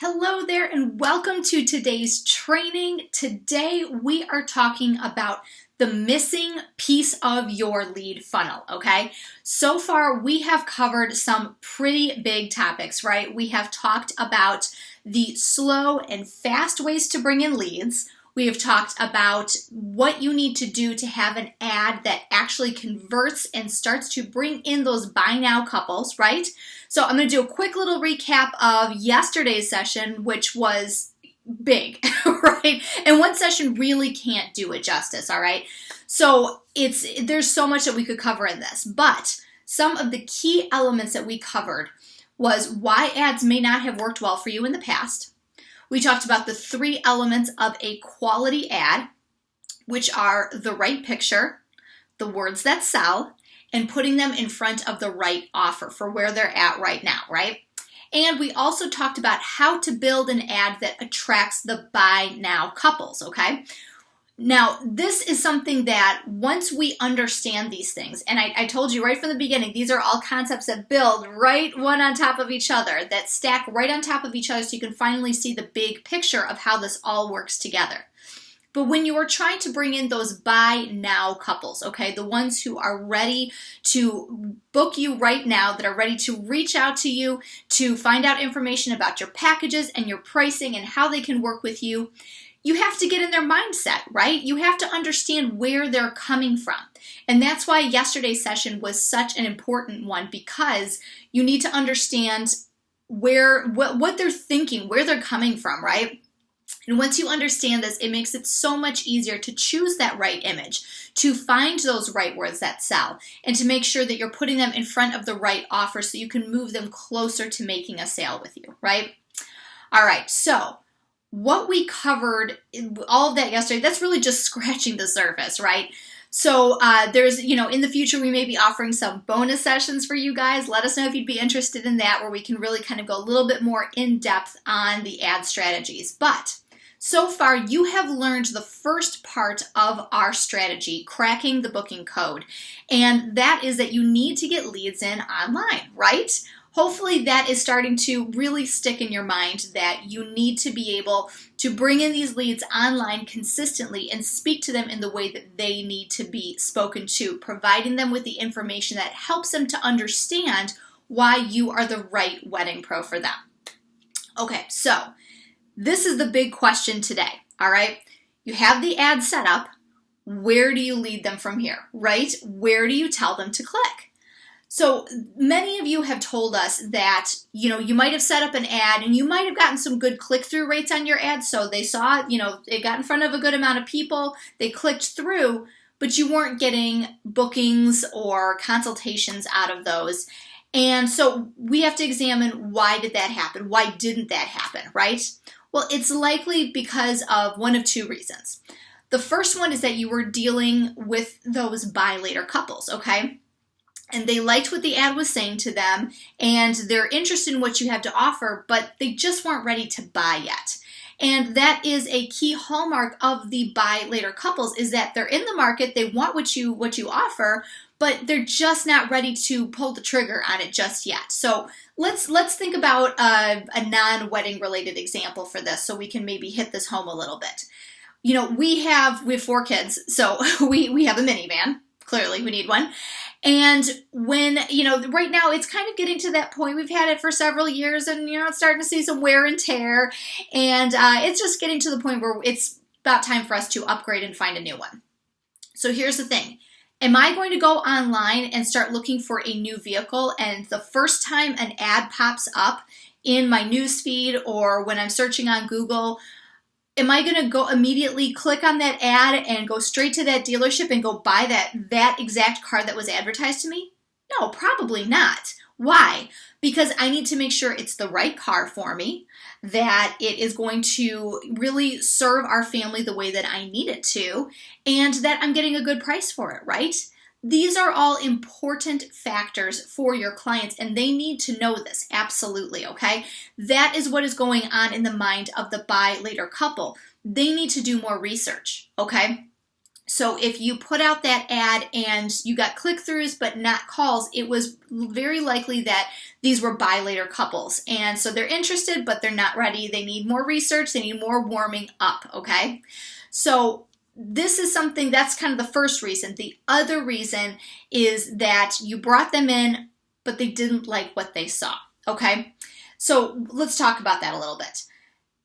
Hello there and welcome to today's training. Today we are talking about the missing piece of your lead funnel, okay? So far we have covered some pretty big topics, right? We have talked about the slow and fast ways to bring in leads. We have talked about what you need to do to have an ad that actually converts and starts to bring in those buy now couples, right? So I'm going to do a quick little recap of yesterday's session, which was big, right? And one session really can't do it justice, all right? So there's so much that we could cover in this, but some of the key elements that we covered was why ads may not have worked well for you in the past. We talked about the 3 elements of a quality ad, which are the right picture, the words that sell, and putting them in front of the right offer for where they're at right now, right? And we also talked about how to build an ad that attracts the buy now couples, okay? Now, this is something that once we understand these things, and I told you right from the beginning, these are all concepts that build right one on top of each other, that stack right on top of each other so you can finally see the big picture of how this all works together. But when you are trying to bring in those buy now couples, okay, the ones who are ready to book you right now, that are ready to reach out to you to find out information about your packages and your pricing and how they can work with you, you have to get in their mindset, right? You have to understand where they're coming from. And that's why yesterday's session was such an important one, because you need to understand what they're thinking, where they're coming from, right? And once you understand this, it makes it so much easier to choose that right image, to find those right words that sell, and to make sure that you're putting them in front of the right offer so you can move them closer to making a sale with you, right? All right, so what we covered, all of that yesterday, that's really just scratching the surface, right? So there's, in the future, we may be offering some bonus sessions for you guys. Let us know if you'd be interested in that, where we can really kind of go a little bit more in depth on the ad strategies. But so far, you have learned the first part of our strategy, cracking the booking code. And that is that you need to get leads in online, right? Hopefully that is starting to really stick in your mind, that you need to be able to bring in these leads online consistently and speak to them in the way that they need to be spoken to, providing them with the information that helps them to understand why you are the right wedding pro for them. Okay, so this is the big question today, all right? You have the ad set up. Where do you lead them from here, right? Where do you tell them to click? So many of you have told us that, you might have set up an ad and you might have gotten some good click-through rates on your ad. So they saw, it got in front of a good amount of people, they clicked through, but you weren't getting bookings or consultations out of those. And so we have to examine, why did that happen? Why didn't that happen, right? Well, it's likely because of one of 2 reasons. The first one is that you were dealing with those buy later couples, okay? And they liked what the ad was saying to them, and they're interested in what you have to offer, but they just weren't ready to buy yet. And that is a key hallmark of the buy later couples, is that they're in the market, they want what you offer, but they're just not ready to pull the trigger on it just yet. So let's think about a non-wedding related example for this, so we can maybe hit this home a little bit. We have 4 kids, so we have a minivan. Clearly, we need one. And when, right now it's kind of getting to that point. We've had it for several years, and, it's starting to see some wear and tear. And it's just getting to the point where it's about time for us to upgrade and find a new one. So here's the thing. Am I going to go online and start looking for a new vehicle, and the first time an ad pops up in my newsfeed or when I'm searching on Google, am I going to go immediately click on that ad and go straight to that dealership and go buy that exact car that was advertised to me? No, probably not. Why? Because I need to make sure it's the right car for me, that it is going to really serve our family the way that I need it to, and that I'm getting a good price for it, right? These are all important factors for your clients, and they need to know this, absolutely, okay? That is what is going on in the mind of the buy later couple. They need to do more research, okay? So if you put out that ad and you got click-throughs but not calls, it was very likely that these were buy later couples. And so they're interested, but they're not ready. They need more research. They need more warming up, okay? So this is something that's kind of the first reason. The other reason is that you brought them in, but they didn't like what they saw, okay? So let's talk about that a little bit.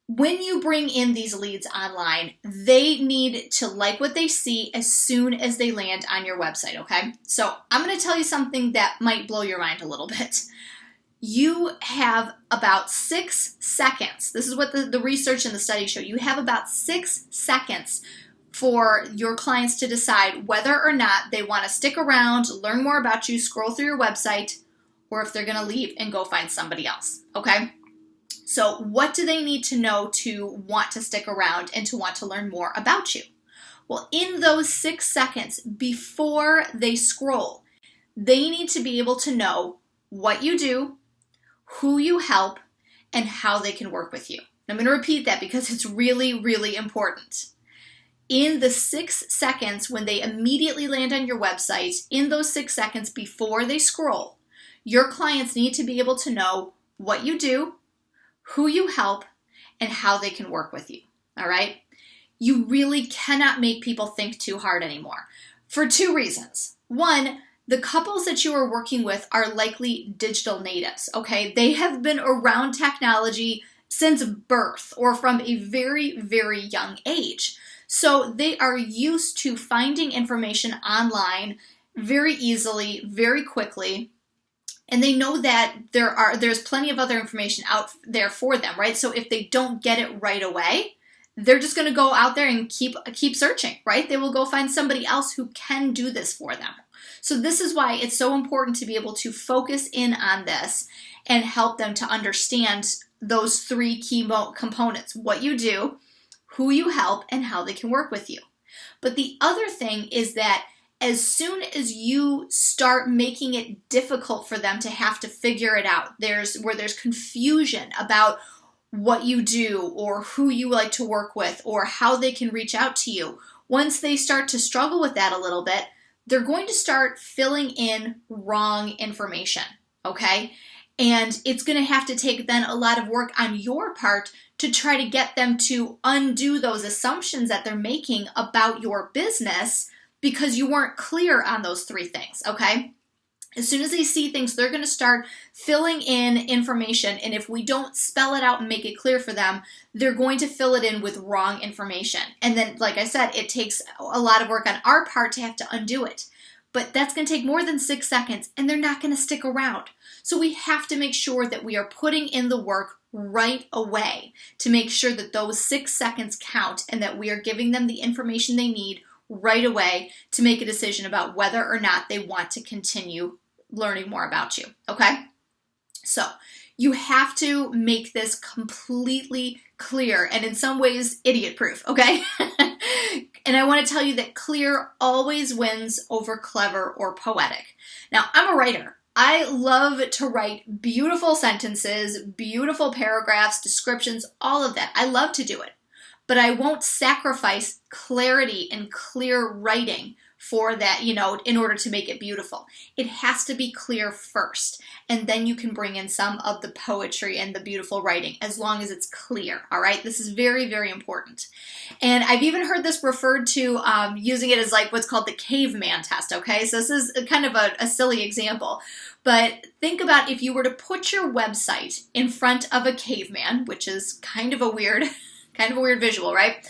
When you bring in these leads online, they need to like what they see as soon as they land on your website, okay? So I'm going to tell you something that might blow your mind a little bit. You have about 6 seconds. This is what the research and the study show. You have about 6 seconds for your clients to decide whether or not they want to stick around, learn more about you, scroll through your website, or if they're going to leave and go find somebody else, okay? So what do they need to know to want to stick around and to want to learn more about you? Well, in those 6 seconds before they scroll, they need to be able to know what you do, who you help, and how they can work with you. I'm going to repeat that because it's really, really important. In the 6 seconds when they immediately land on your website, in those 6 seconds before they scroll, your clients need to be able to know what you do, who you help, and how they can work with you, all right? You really cannot make people think too hard anymore for 2 reasons. One, the couples that you are working with are likely digital natives, okay? They have been around technology since birth or from a very, very young age. So they are used to finding information online very easily, very quickly, and they know that there's plenty of other information out there for them, right? So if they don't get it right away, they're just going to go out there and keep searching, right? They will go find somebody else who can do this for them. So this is why it's so important to be able to focus in on this and help them to understand those 3 key components: what you do, who you help, and how they can work with you. But the other thing is that as soon as you start making it difficult for them to have to figure it out, there's confusion about what you do or who you like to work with or how they can reach out to you. Once they start to struggle with that a little bit, they're going to start filling in wrong information, okay? And it's going to have to take then a lot of work on your part to try to get them to undo those assumptions that they're making about your business because you weren't clear on those 3 things, okay? As soon as they see things, they're going to start filling in information, and if we don't spell it out and make it clear for them, they're going to fill it in with wrong information. And then, like I said, it takes a lot of work on our part to have to undo it. But that's going to take more than 6 seconds, and they're not going to stick around. So we have to make sure that we are putting in the work right away to make sure that those 6 seconds count and that we are giving them the information they need right away to make a decision about whether or not they want to continue learning more about you, okay? So you have to make this completely clear and in some ways idiot-proof, okay? And I want to tell you that clear always wins over clever or poetic. Now, I'm a writer. I love to write beautiful sentences, beautiful paragraphs, descriptions, all of that. I love to do it. But I won't sacrifice clarity and clear writing for that, in order to make it beautiful. It has to be clear first, and then you can bring in some of the poetry and the beautiful writing as long as it's clear, all right? This is very, very important. And I've even heard this referred to using it as like what's called the caveman test, okay? So this is kind of a silly example, but think about if you were to put your website in front of a caveman, which is kind of a weird visual, right?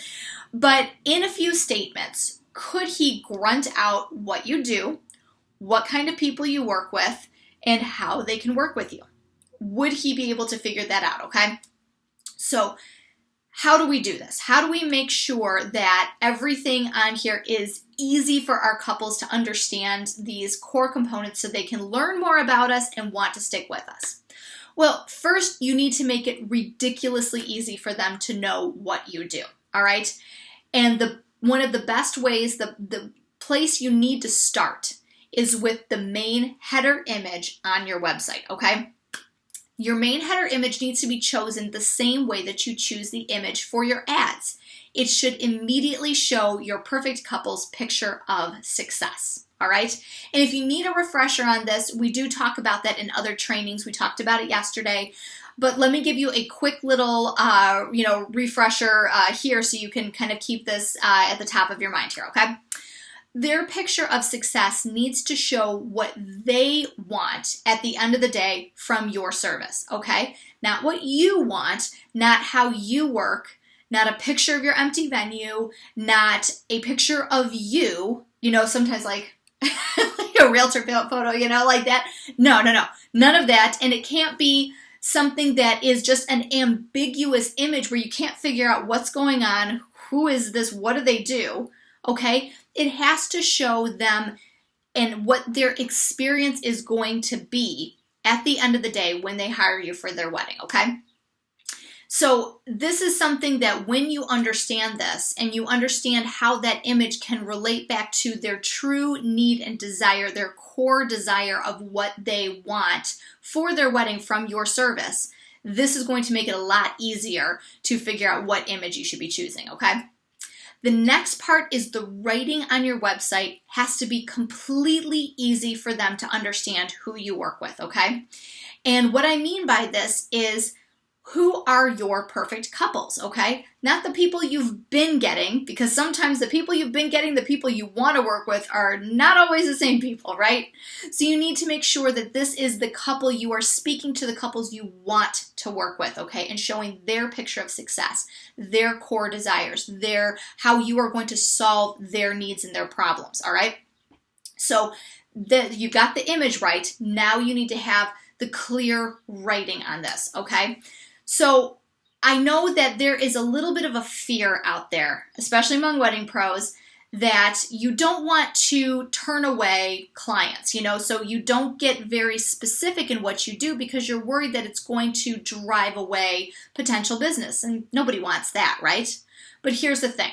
But in a few statements, could he grunt out what you do, what kind of people you work with, and how they can work with you? Would he be able to figure that out, okay? So how do we do this? How do we make sure that everything on here is easy for our couples to understand these core components so they can learn more about us and want to stick with us? Well, first, you need to make it ridiculously easy for them to know what you do, all right? And one of the best ways, the place you need to start is with the main header image on your website, okay? Your main header image needs to be chosen the same way that you choose the image for your ads. It should immediately show your perfect couple's picture of success. All right. And if you need a refresher on this, we do talk about that in other trainings. We talked about it yesterday. But let me give you a quick little, refresher here so you can kind of keep this at the top of your mind here, okay? Their picture of success needs to show what they want at the end of the day from your service, okay? Not what you want, not how you work, not a picture of your empty venue, not a picture of you, sometimes like a realtor photo, like that. No. None of that. And it can't be something that is just an ambiguous image where you can't figure out what's going on, who is this, what do they do, okay? It has to show them and what their experience is going to be at the end of the day when they hire you for their wedding, okay? So this is something that when you understand this and you understand how that image can relate back to their true need and desire, their core desire of what they want for their wedding from your service, this is going to make it a lot easier to figure out what image you should be choosing, okay? The next part is the writing on your website has to be completely easy for them to understand who you work with, okay? And what I mean by this is, who are your perfect couples, okay? Not the people you've been getting, because sometimes the people you've been getting, the people you want to work with are not always the same people, right? So you need to make sure that this is the couple you are speaking to, the couples you want to work with, okay? And showing their picture of success, their core desires, how you are going to solve their needs and their problems, all right? So you got the image right. Now you need to have the clear writing on this, okay? So I know that there is a little bit of a fear out there, especially among wedding pros, that you don't want to turn away clients, so you don't get very specific in what you do because you're worried that it's going to drive away potential business, and nobody wants that, right? But here's the thing.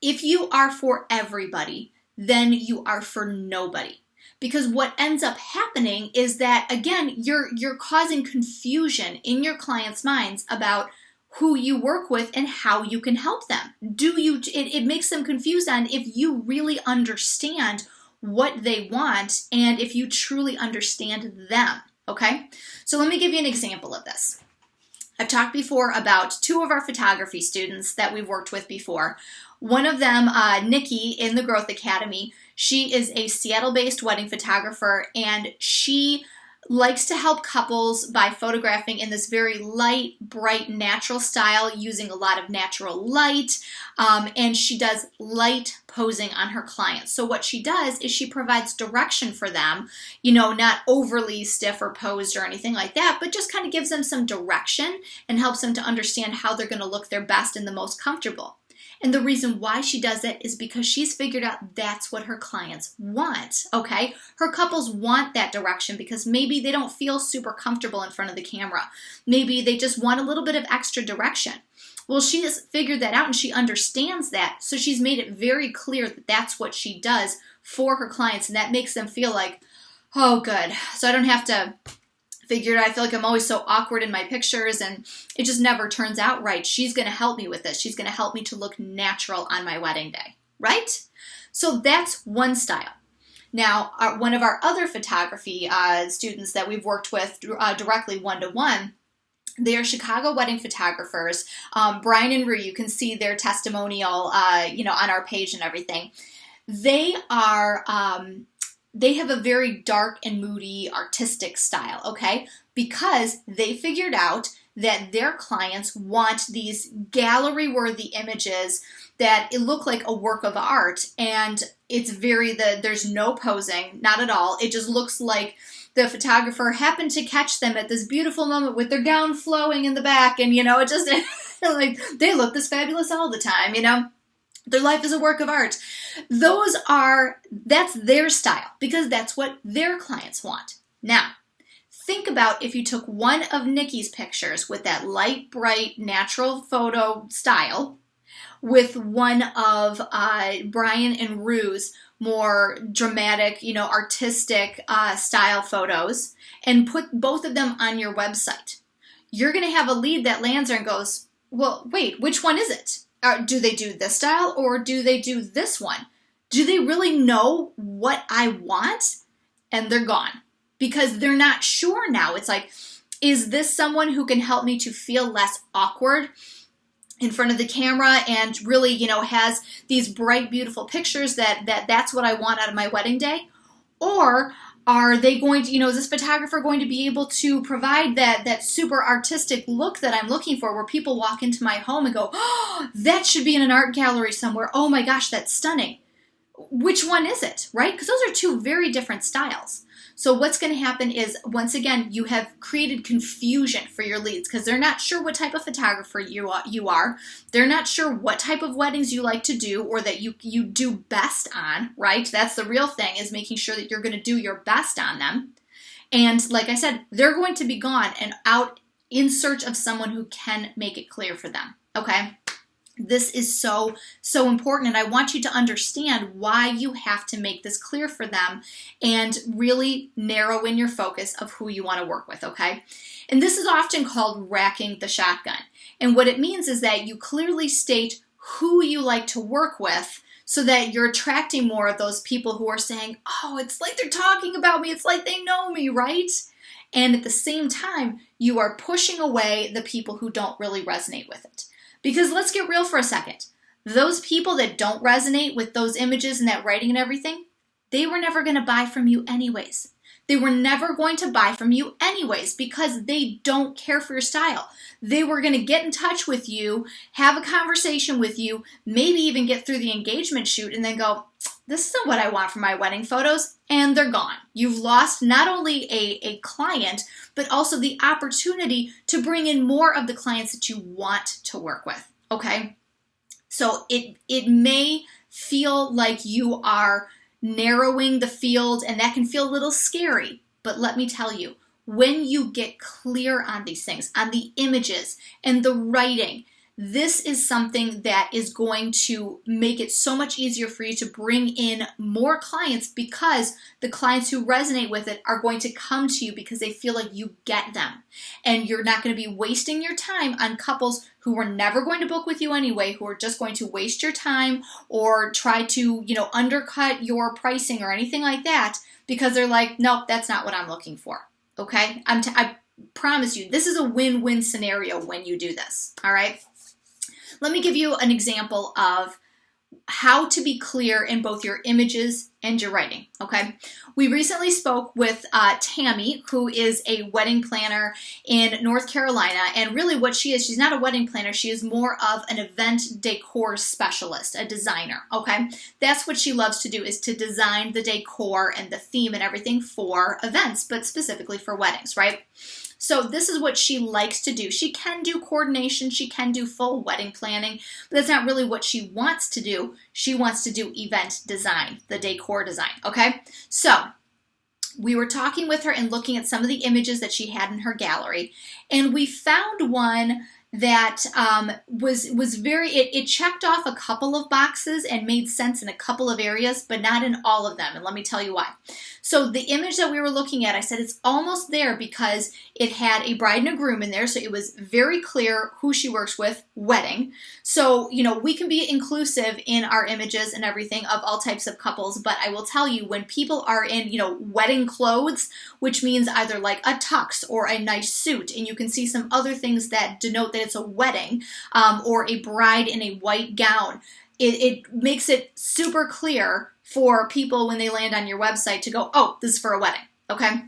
If you are for everybody, then you are for nobody. Because what ends up happening is that, again, you're causing confusion in your clients' minds about who you work with and how you can help them. It makes them confused on if you really understand what they want and if you truly understand them, okay? So let me give you an example of this. I've talked before about two of our photography students that we've worked with before. One of them, Nikki in the Growth Academy, she is a Seattle-based wedding photographer, and she likes to help couples by photographing in this very light, bright, natural style using a lot of natural light, and she does light posing on her clients. So what she does is she provides direction for them, not overly stiff or posed or anything like that, but just kind of gives them some direction and helps them to understand how they're going to look their best and the most comfortable. And the reason why she does it is because she's figured out that's what her clients want, okay? Her couples want that direction because maybe they don't feel super comfortable in front of the camera. Maybe they just want a little bit of extra direction. Well, she has figured that out and she understands that, so she's made it very clear that that's what she does for her clients, and that makes them feel like, oh, good, so I don't have to figure it out. I feel like I'm always so awkward in my pictures and it just never turns out right. She's going to help me with this. She's going to help me to look natural on my wedding day, right? So that's one style. Now, one of our other photography students that we've worked with directly one-to-one, they are Chicago wedding photographers. Brian and Rue, you can see their testimonial, on our page and everything. They have a very dark and moody artistic style, okay? Because they figured out that their clients want these gallery-worthy images that it look like a work of art, and it's there's no posing, not at all. It just looks like the photographer happened to catch them at this beautiful moment with their gown flowing in the back, and it just like they look this fabulous all the time, Their life is a work of art. That's their style because that's what their clients want. Now, think about if you took one of Nikki's pictures with that light, bright, natural photo style with one of Brian and Rue's more dramatic, artistic style photos and put both of them on your website. You're going to have a lead that lands there and goes, well, wait, which one is it? Do they do this style or do they do this one? Do they really know what I want? And they're gone because they're not sure now. It's like, is this someone who can help me to feel less awkward in front of the camera and really, has these bright, beautiful pictures that's what I want out of my wedding day? Or are they going to, is this photographer going to be able to provide that super artistic look that I'm looking for, where people walk into my home and go, oh, that should be in an art gallery somewhere. Oh my gosh, that's stunning. Which one is it, right? Because those are two very different styles. So what's going to happen is, once again, you have created confusion for your leads because they're not sure what type of photographer you are. They're not sure what type of weddings you like to do or that you do best on, right? That's the real thing, is making sure that you're going to do your best on them. And like I said, they're going to be gone and out in search of someone who can make it clear for them, okay? This is so, so important, and I want you to understand why you have to make this clear for them and really narrow in your focus of who you want to work with, okay? And this is often called racking the shotgun. And what it means is that you clearly state who you like to work with so that you're attracting more of those people who are saying, oh, it's like they're talking about me, it's like they know me, right? And at the same time, you are pushing away the people who don't really resonate with it. Because let's get real for a second. Those people that don't resonate with those images and that writing and everything, they were never going to buy from you anyways. They were never going to buy from you anyways because they don't care for your style. They were going to get in touch with you, have a conversation with you, maybe even get through the engagement shoot and then go, this isn't what I want for my wedding photos, and they're gone. You've lost not only a client, but also the opportunity to bring in more of the clients that you want to work with, okay? So it may feel like you are narrowing the field, and that can feel a little scary, but let me tell you, when you get clear on these things, on the images and the writing, this is something that is going to make it so much easier for you to bring in more clients because the clients who resonate with it are going to come to you because they feel like you get them. And you're not going to be wasting your time on couples who were never going to book with you anyway, who are just going to waste your time or try to, undercut your pricing or anything like that because they're like, nope, that's not what I'm looking for. Okay? I promise you, this is a win-win scenario when you do this. All right? Let me give you an example of how to be clear in both your images and your writing, okay? We recently spoke with Tammy, who is a wedding planner in North Carolina, and really what she is, she's not a wedding planner, she is more of an event decor specialist, a designer, okay? That's what she loves to do, is to design the decor and the theme and everything for events, but specifically for weddings, right? So this is what she likes to do. She can do coordination, she can do full wedding planning, but that's not really what she wants to do. She wants to do event design, the decor design, okay? So we were talking with her and looking at some of the images that she had in her gallery, and we found one that was very, it checked off a couple of boxes and made sense in a couple of areas, but not in all of them, and let me tell you why. So the image that we were looking at, I said it's almost there because it had a bride and a groom in there, so it was very clear who she works with, wedding. So, we can be inclusive in our images and everything of all types of couples, but I will tell you, when people are in, wedding clothes, which means either like a tux or a nice suit, and you can see some other things that denote that it's a wedding, or a bride in a white gown, it makes it super clear for people when they land on your website to go, oh, this is for a wedding, okay?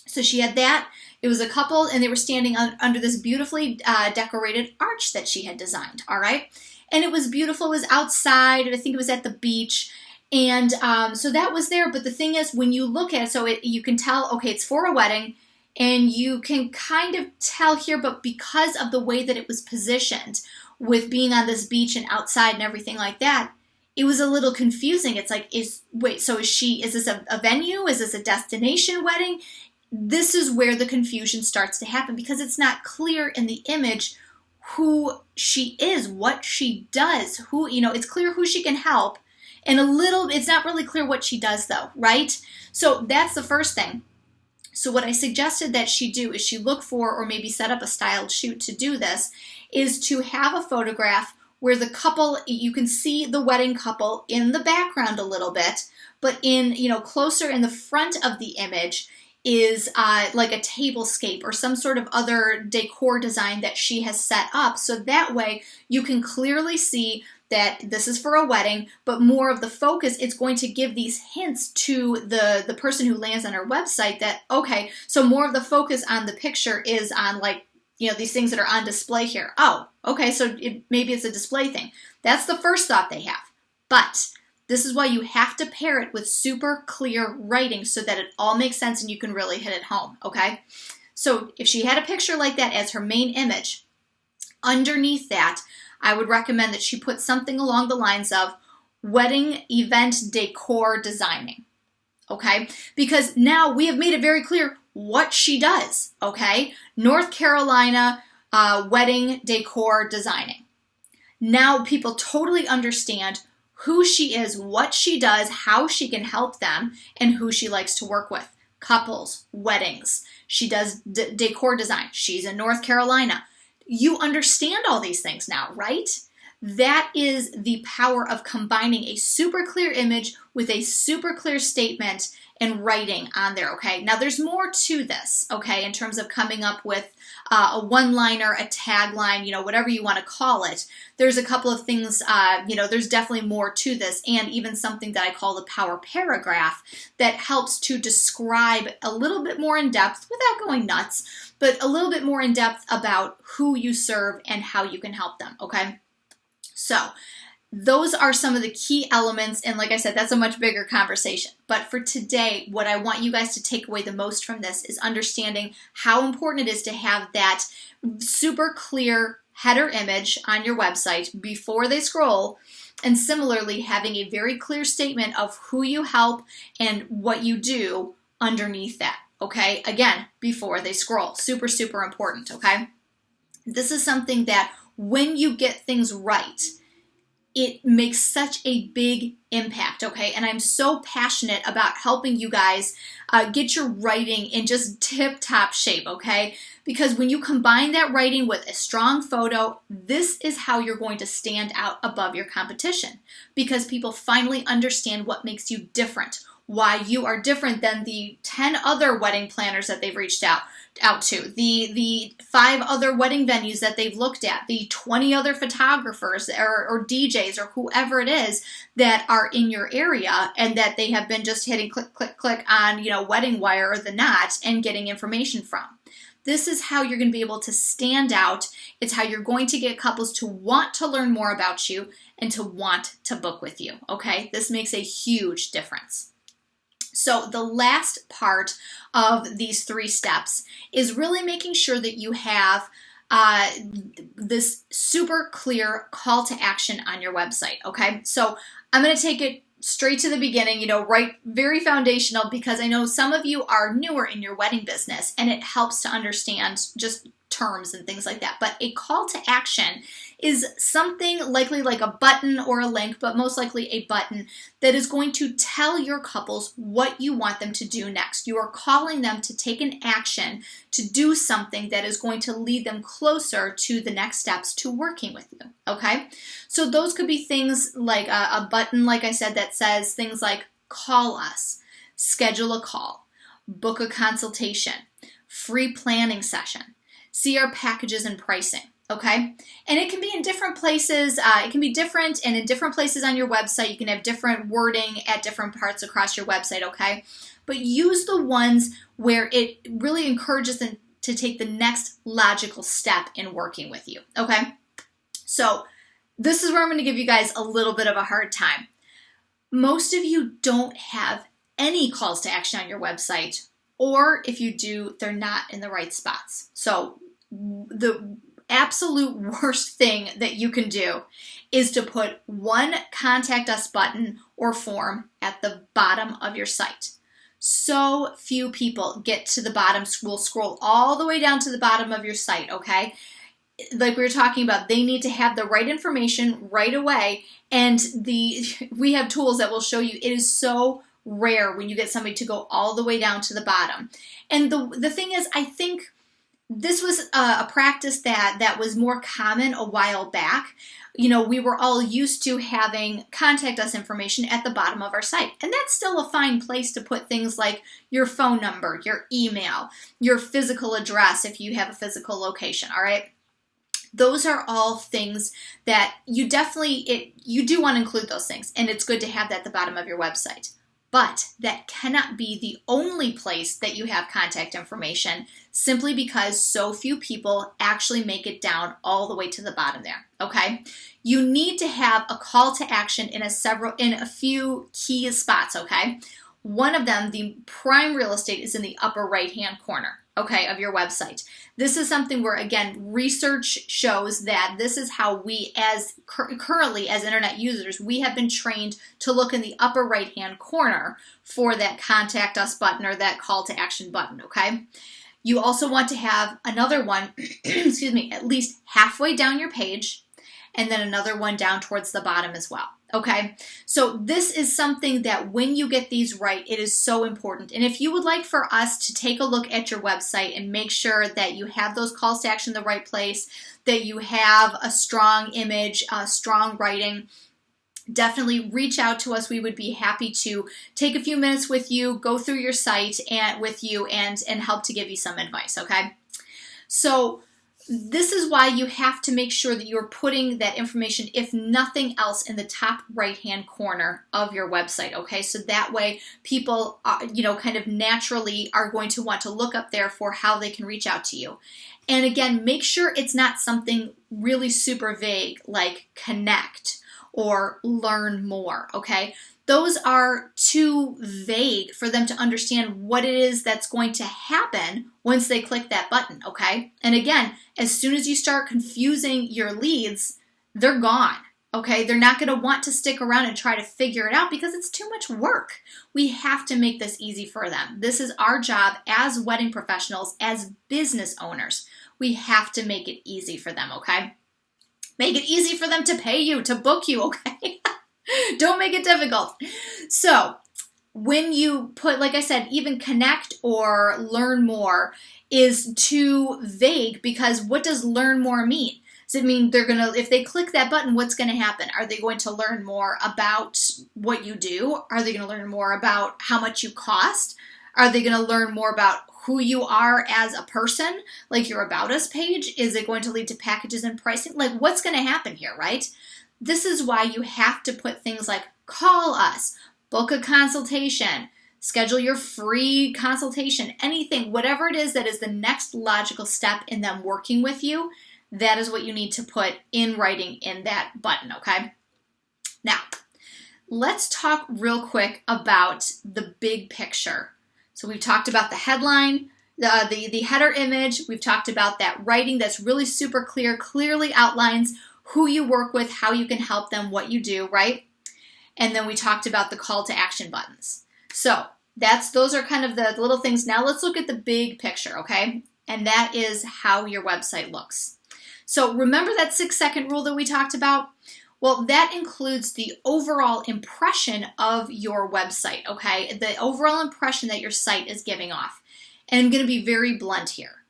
So she had that. It was a couple, and they were standing under this beautifully decorated arch that she had designed, all right? And it was beautiful. It was outside, and I think it was at the beach. And so that was there. But the thing is, when you look at it, you can tell, okay, it's for a wedding, and you can kind of tell here, but because of the way that it was positioned with being on this beach and outside and everything like that, it was a little confusing. It's like, is this a venue? Is this a destination wedding? This is where the confusion starts to happen because it's not clear in the image who she is, what she does, it's clear who she can help And it's not really clear what she does though, right? So that's the first thing. So what I suggested that she do is she look for, or maybe set up a styled shoot to do this, is to have a photograph where the couple, you can see the wedding couple in the background a little bit, but in, closer in the front of the image is like a tablescape or some sort of other decor design that she has set up. So that way you can clearly see that this is for a wedding, but more of the focus, it's going to give these hints to the person who lands on our website that, okay, so more of the focus on the picture is on these things that are on display here. Oh, okay, so maybe it's a display thing. That's the first thought they have. But this is why you have to pair it with super clear writing so that it all makes sense and you can really hit it home, okay? So if she had a picture like that as her main image, underneath that, I would recommend that she put something along the lines of wedding event decor designing, okay? Because now we have made it very clear what she does, okay? North Carolina wedding decor designing. Now people totally understand who she is, what she does, how she can help them, and who she likes to work with. Couples, weddings. She does decor design. She's in North Carolina. You understand all these things now, right? That is the power of combining a super clear image with a super clear statement and writing on there, okay? Now, there's more to this, okay, in terms of coming up with a one-liner, a tagline, whatever you want to call it. There's a couple of things, there's definitely more to this, and even something that I call the power paragraph that helps to describe a little bit more in depth, without going nuts, but a little bit more in depth about who you serve and how you can help them, okay? So those are some of the key elements, and like I said, that's a much bigger conversation. But for today, what I want you guys to take away the most from this is understanding how important it is to have that super clear header image on your website before they scroll, and similarly having a very clear statement of who you help and what you do underneath that, okay? Again, before they scroll. Super, super important, okay? This is something that when you get things right, it makes such a big impact, okay? And I'm so passionate about helping you guys get your writing in just tip-top shape, okay? Because when you combine that writing with a strong photo, this is how you're going to stand out above your competition, because people finally understand what makes you different, why you are different than the 10 other wedding planners that they've reached out to, the 5 other wedding venues that they've looked at, the 20 other photographers or DJs or whoever it is that are in your area and that they have been just hitting click, click, click on, Wedding Wire or The Knot and getting information from. This is how you're going to be able to stand out. It's how you're going to get couples to want to learn more about you and to want to book with you, okay? This makes a huge difference. So the last part of these 3 steps is really making sure that you have this super clear call to action on your website, okay? So I'm going to take it straight to the beginning, right, very foundational, because I know some of you are newer in your wedding business and it helps to understand just terms and things like that. But a call to action is something likely like a button or a link, but most likely a button that is going to tell your couples what you want them to do next. You are calling them to take an action, to do something that is going to lead them closer to the next steps to working with you, okay? So those could be things like a button, like I said, that says things like call us, schedule a call, book a consultation, free planning session, see our packages and pricing. Okay, and it can be in different places. It can be different, and in different places on your website, you can have different wording at different parts across your website, okay? But use the ones where it really encourages them to take the next logical step in working with you, okay? So this is where I'm going to give you guys a little bit of a hard time. Most of you don't have any calls to action on your website, or if you do, they're not in the right spots. So the absolute worst thing that you can do is to put one contact us button or form at the bottom of your site. So few people get to the bottom, will scroll all the way down to the bottom of your site, okay? like we were talking about, they need to have the right information right away. And we have tools that will show you it is so rare when you get somebody to go all the way down to the bottom. And the thing is, I think this was a practice that was more common a while back. We were all used to having contact us information at the bottom of our site. And that's still a fine place to put things like your phone number, your email, your physical address if you have a physical location, all right? Those are all things that you do want to include those things, and it's good to have that at the bottom of your website. But that cannot be the only place that you have contact information, simply because so few people actually make it down all the way to the bottom there, okay? You need to have a call to action in a few key spots, okay? One of them, the prime real estate, is in the upper right-hand corner, okay, of your website. This is something where, again, research shows that this is how we, currently as internet users, we have been trained to look in the upper right-hand corner for that contact us button or that call to action button, okay? You also want to have another one, excuse me, at least halfway down your page, and then another one down towards the bottom as well. Okay, so this is something that when you get these right, it is so important. And if you would like for us to take a look at your website and make sure that you have those calls to action in the right place, that you have a strong image, strong writing, definitely reach out to us. We would be happy to take a few minutes with you, go through your site and help to give you some advice, okay? So this is why you have to make sure that you're putting that information, if nothing else, in the top right-hand corner of your website, okay? So that way people, kind of naturally are going to want to look up there for how they can reach out to you. And again, make sure it's not something really super vague like connect or learn more, okay? Those are too vague for them to understand what it is that's going to happen once they click that button, okay? And again, as soon as you start confusing your leads, they're gone, okay? They're not going to want to stick around and try to figure it out because it's too much work. We have to make this easy for them. This is our job as wedding professionals, as business owners. We have to make it easy for them, okay? Make it easy for them to pay you, to book you, okay? Don't make it difficult. So when you put, like I said, even connect or learn more is too vague, because what does learn more mean? Does it mean if they click that button, what's going to happen? Are they going to learn more about what you do? Are they going to learn more about how much you cost? Are they going to learn more about who you are as a person, like your About Us page? Is it going to lead to packages and pricing? Like, what's going to happen here, right? This is why you have to put things like call us, book a consultation, schedule your free consultation, anything, whatever it is that is the next logical step in them working with you. That is what you need to put in writing in that button, okay? Now, let's talk real quick about the big picture. So we've talked about the headline, the header image. We've talked about that writing that's really super clear, clearly outlines who you work with, how you can help them, what you do, right? And then we talked about the call to action buttons. So those are kind of the little things. Now let's look at the big picture, okay? And that is how your website looks. So remember that 6-second rule that we talked about? Well, that includes the overall impression of your website, okay? The overall impression that your site is giving off. And I'm going to be very blunt here.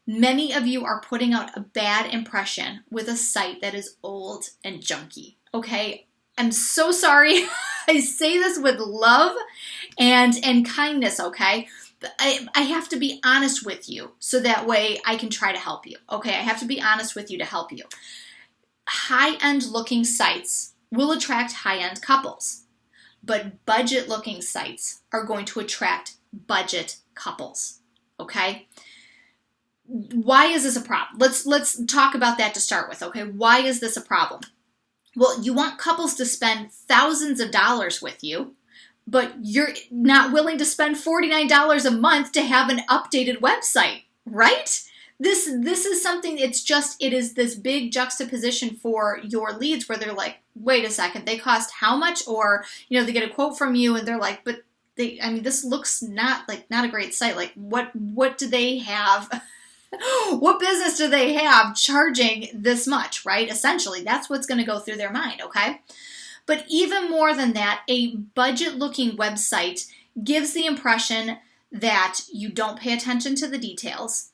Many of you are putting out a bad impression with a site that is old and junky, okay? I'm so sorry. I say this with love and kindness, okay? But I have to be honest with you so that way I can try to help you, okay? I have to be honest with you to help you. High-end looking sites will attract high-end couples, but budget-looking sites are going to attract budget couples, okay? Why is this a problem? Let's talk about that to start with, okay? Why is this a problem? Well, you want couples to spend thousands of dollars with you, but you're not willing to spend $49 a month to have an updated website, right? This is something, it is this big juxtaposition for your leads where they're like, wait a second, they cost how much? Or, they get a quote from you and they're like, but this looks not a great site. Like, what do they have What business do they have charging this much, right? Essentially, that's what's going to go through their mind, okay? But even more than that, a budget-looking website gives the impression that you don't pay attention to the details,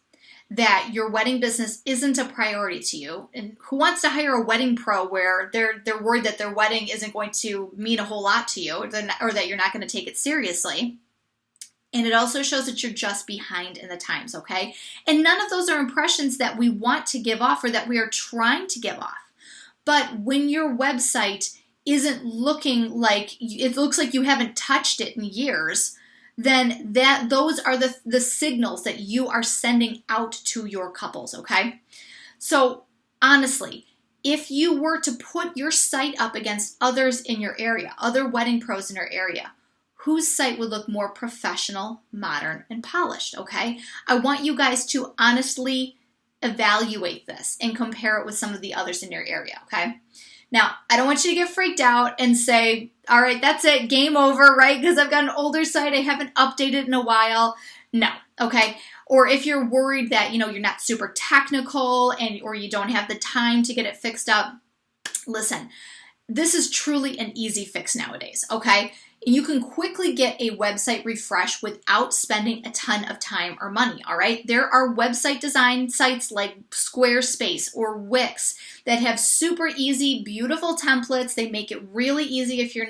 that your wedding business isn't a priority to you. And who wants to hire a wedding pro where they're worried that their wedding isn't going to mean a whole lot to you, or that you're not going to take it seriously? And it also shows that you're just behind in the times, okay? And none of those are impressions that we want to give off or that we are trying to give off. But when your website isn't looking like, it looks like you haven't touched it in years, then those are the signals that you are sending out to your couples, okay? So honestly, if you were to put your site up against others in your area, other wedding pros in your area, whose site would look more professional, modern, and polished, okay? I want you guys to honestly evaluate this and compare it with some of the others in your area, okay? Now, I don't want you to get freaked out and say, all right, that's it, game over, right? Because I've got an older site, I haven't updated in a while. No, okay? Or if you're worried that, you're not super technical or you don't have the time to get it fixed up, listen, this is truly an easy fix nowadays, okay? You can quickly get a website refresh without spending a ton of time or money, all right? There are website design sites like Squarespace or Wix that have super easy, beautiful templates. They make it really easy if you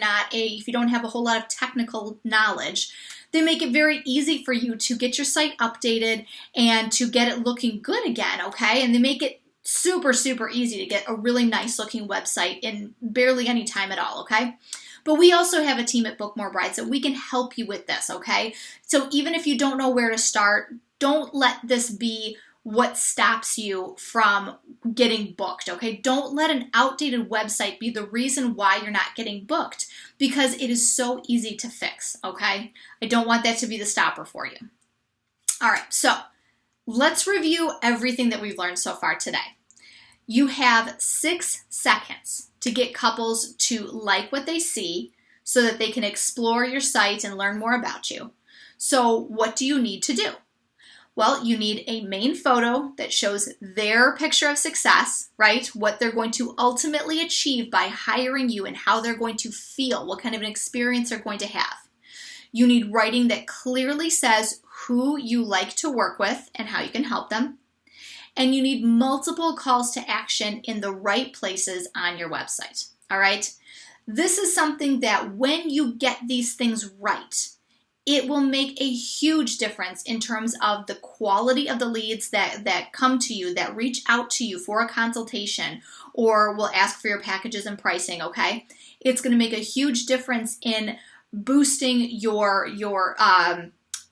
don't have a whole lot of technical knowledge. They make it very easy for you to get your site updated and to get it looking good again, okay? And they make it super, super easy to get a really nice looking website in barely any time at all, okay? But we also have a team at Book More Brides that we can help you with this, okay? So even if you don't know where to start, don't let this be what stops you from getting booked, okay? Don't let an outdated website be the reason why you're not getting booked, because it is so easy to fix, okay? I don't want that to be the stopper for you. All right, so let's review everything that we've learned so far today. You have 6 seconds to get couples to like what they see so that they can explore your site and learn more about you. So what do you need to do? Well, you need a main photo that shows their picture of success, right? What they're going to ultimately achieve by hiring you and how they're going to feel, what kind of an experience they're going to have. You need writing that clearly says who you like to work with and how you can help them. And you need multiple calls to action in the right places on your website, all right? This is something that when you get these things right, it will make a huge difference in terms of the quality of the leads that come to you, that reach out to you for a consultation or will ask for your packages and pricing, okay? It's going to make a huge difference in boosting your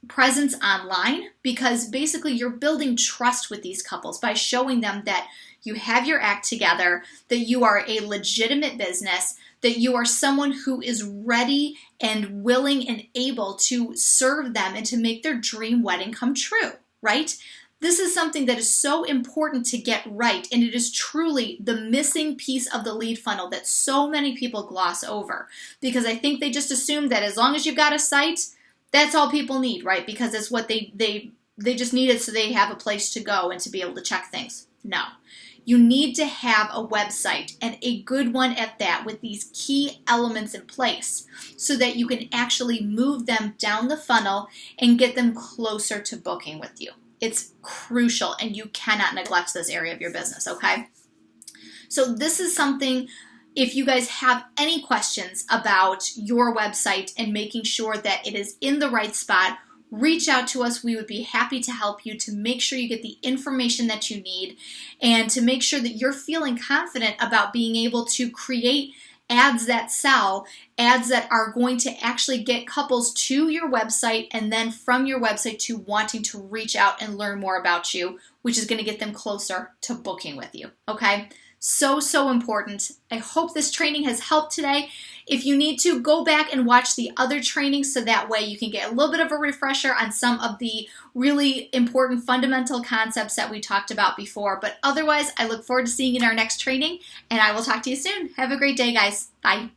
presence online, because basically you're building trust with these couples by showing them that you have your act together, that you are a legitimate business, that you are someone who is ready and willing and able to serve them and to make their dream wedding come true, right? This is something that is so important to get right, and it is truly the missing piece of the lead funnel that so many people gloss over, because I think they just assume that as long as you've got a site, that's all people need, right? Because it's what they just need it so they have a place to go and to be able to check things. No. You need to have a website, and a good one at that, with these key elements in place so that you can actually move them down the funnel and get them closer to booking with you. It's crucial, and you cannot neglect this area of your business, okay? So this is something, if you guys have any questions about your website and making sure that it is in the right spot, reach out to us. We would be happy to help you to make sure you get the information that you need and to make sure that you're feeling confident about being able to create ads that sell, ads that are going to actually get couples to your website and then from your website to wanting to reach out and learn more about you, which is going to get them closer to booking with you, okay? So important. I hope this training has helped today. If you need to, go back and watch the other trainings so that way you can get a little bit of a refresher on some of the really important fundamental concepts that we talked about before. But otherwise, I look forward to seeing you in our next training, and I will talk to you soon. Have a great day, guys. Bye.